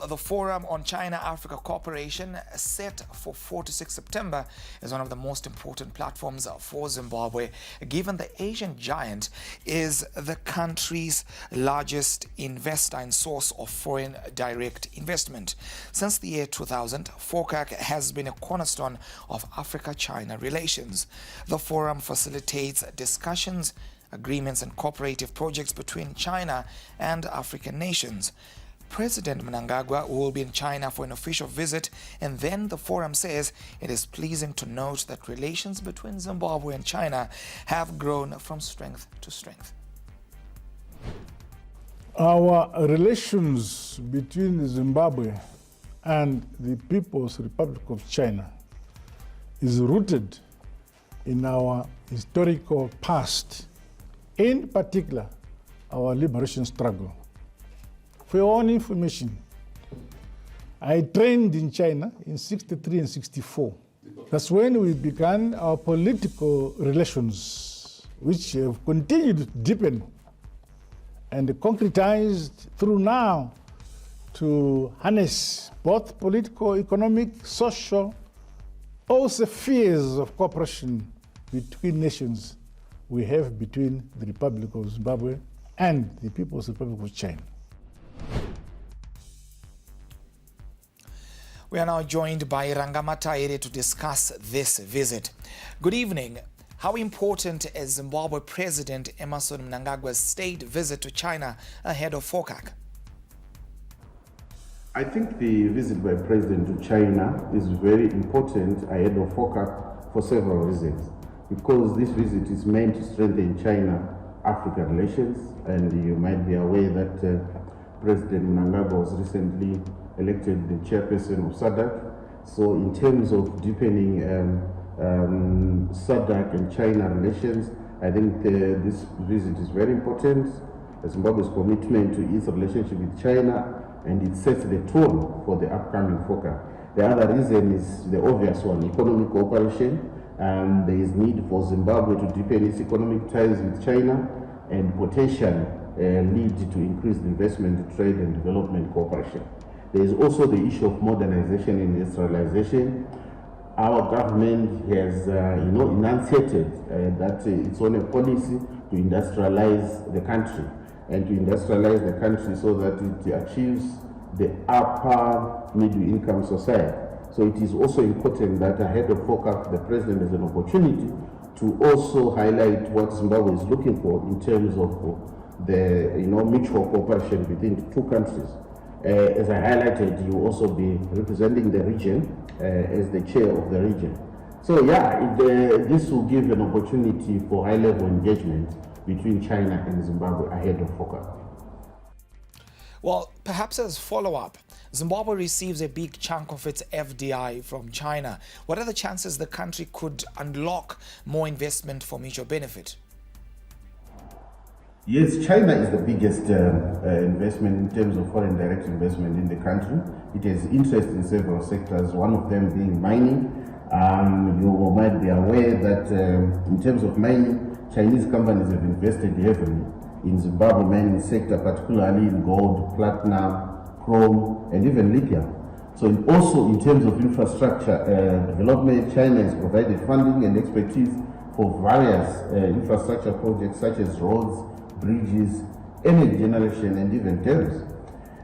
the Forum on China-Africa Cooperation, set for 4 to 6 September, is one of the most important platforms for Zimbabwe, given the Asian giant is the country's largest investor and source of foreign direct investment. Since the year 2000, FOCAC has been a cornerstone of Africa-China relations. The forum facilitates discussions, agreements and cooperative projects between China and African nations. President Mnangagwa will be in China for an official visit, and then the forum says it is pleasing to note that relations between Zimbabwe and China have grown from strength to strength. Our relations between Zimbabwe and the People's Republic of China is rooted in our historical past, in particular our liberation struggle. For your own information, I trained in China in 63 and 64. That's when we began our political relations, which have continued to deepen and concretized through now to harness both political, economic, social, all spheres of cooperation between nations we have between the Republic of Zimbabwe and the People's Republic of China. We are now joined by Rangamataire to discuss this visit. Good evening. How important is Zimbabwe President Emmerson Mnangagwa's state visit to China ahead of FOCAC? I think the visit by President to China is very important ahead of FOCAC for several reasons. Because this visit is meant to strengthen China-Africa relations, and you might be aware that President Mnangagwa was recently elected the chairperson of SADC. So in terms of deepening SADC and China relations, I think this visit is very important. Zimbabwe's commitment to its relationship with China, and it sets the tone for the upcoming FOCAC. The other reason is the obvious one, economic cooperation. There is need for Zimbabwe to deepen its economic ties with China and potentially lead to increased investment, trade and development cooperation. There is also the issue of modernization and industrialization. Our government has enunciated that it's on a policy to industrialize the country, and to industrialize the country so that it achieves the upper middle income society. So it is also important that ahead of FOCAC, the President has an opportunity to also highlight what Zimbabwe is looking for in terms of the mutual cooperation between the two countries. As I highlighted, you will also be representing the region as the chair of the region. So yeah, this will give an opportunity for high-level engagement between China and Zimbabwe ahead of FOCAC. Well, perhaps as follow-up, Zimbabwe receives a big chunk of its FDI from China. What are the chances the country could unlock more investment for mutual benefit? Yes, China is the biggest investment in terms of foreign direct investment in the country. It has interest in several sectors, one of them being mining. You might be aware that in terms of mining, Chinese companies have invested heavily in Zimbabwe mining sector, particularly in gold, platinum, chrome, and even lithium. So also in terms of infrastructure development, China has provided funding and expertise for various infrastructure projects such as roads, bridges, energy generation, and even dams.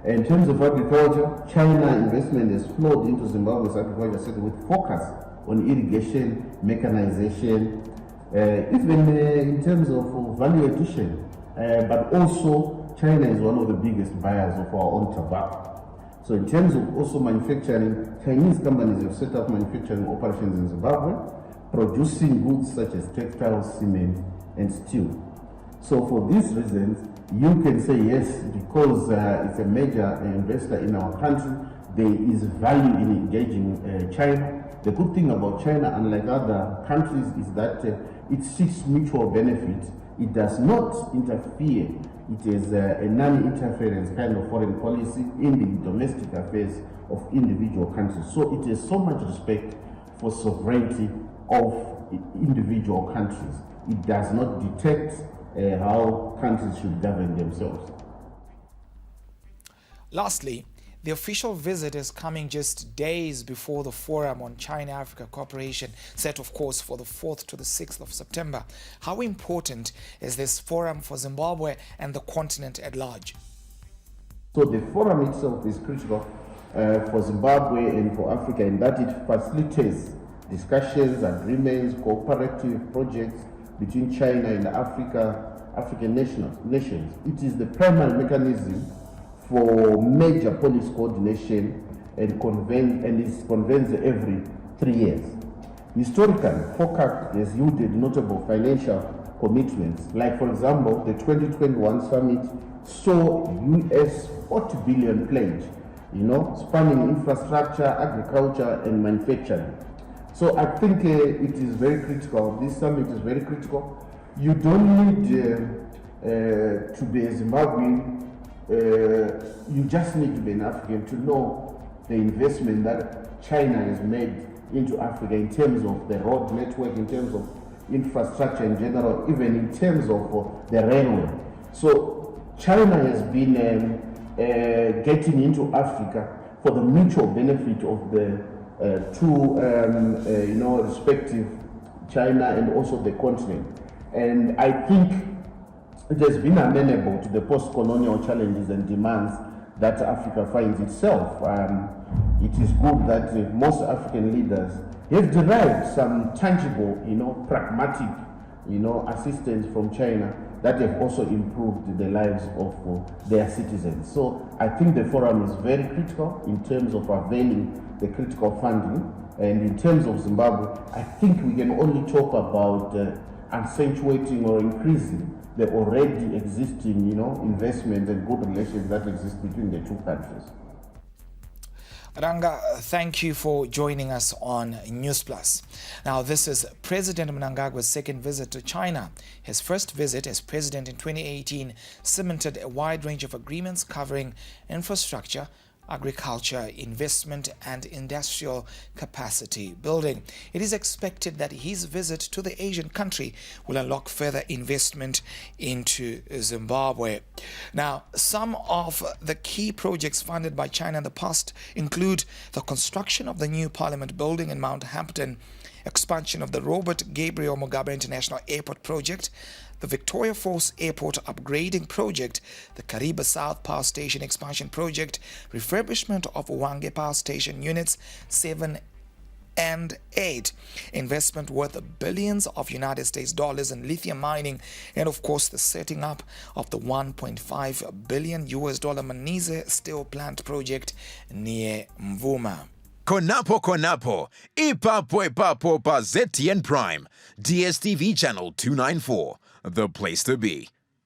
In terms of agriculture, China investment has flowed into Zimbabwe's agriculture sector with focus on irrigation, mechanization, even in terms of value addition. But also, China is one of the biggest buyers of our own tobacco. So in terms of also manufacturing, Chinese companies have set up manufacturing operations in Zimbabwe, producing goods such as textiles, cement, and steel. So for these reasons, you can say yes, because it's a major investor in our country, there is value in engaging China. The good thing about China, unlike other countries, is that it seeks mutual benefit. It does not interfere. It is a non-interference kind of foreign policy in the domestic affairs of individual countries. So it has so much respect for sovereignty of individual countries. It does not detect how countries should govern themselves. Lastly, The official visit is coming just days before the Forum on China-Africa Cooperation, set of course for the 4th to the 6th of September. How important is this forum for Zimbabwe and the continent at large? So the forum itself is critical for Zimbabwe and for Africa in that it facilitates discussions, agreements, cooperative projects between China and African nations. It is the primary mechanism for major policy coordination and is convened every 3 years. Historically, FOCAC has yielded notable financial commitments, like for example, the 2021 summit saw US 40 billion pledge, spanning infrastructure, agriculture, and manufacturing. So I think it is very critical. This summit is very critical. You don't need to be a Zimbabwean. You just need to be an African to know the investment that China has made into Africa in terms of the road network, in terms of infrastructure in general, even in terms of the railway. So China has been getting into Africa for the mutual benefit of the two respective China and also the continent. And I think it has been amenable to the post-colonial challenges and demands that Africa finds itself. It is good that most African leaders have derived some tangible, pragmatic, assistance from China that have also improved the lives of their citizens. So I think the forum is very critical in terms of availing the critical funding. And in terms of Zimbabwe, I think we can only talk about accentuating or increasing the already existing, investment and good relations that exist between the two countries. Ranga, thank you for joining us on News Plus. Now, this is President Mnangagwa's second visit to China. His first visit as president in 2018 cemented a wide range of agreements covering infrastructure, agriculture, investment, and industrial capacity building. It is expected that his visit to the Asian country will unlock further investment into Zimbabwe. Now, some of the key projects funded by China in the past include the construction of the new Parliament building in Mount Hampton, expansion of the Robert Gabriel Mugabe International Airport project, the Victoria Falls Airport upgrading project, the Kariba South Power Station expansion project, refurbishment of Wange Power Station units 7 and 8, investment worth billions of United States dollars in lithium mining, and of course the setting up of the $1.5 billion Manise steel plant project near Mvuma. Konapo, ipapo pa ZTN Prime, DSTV channel 294, the place to be.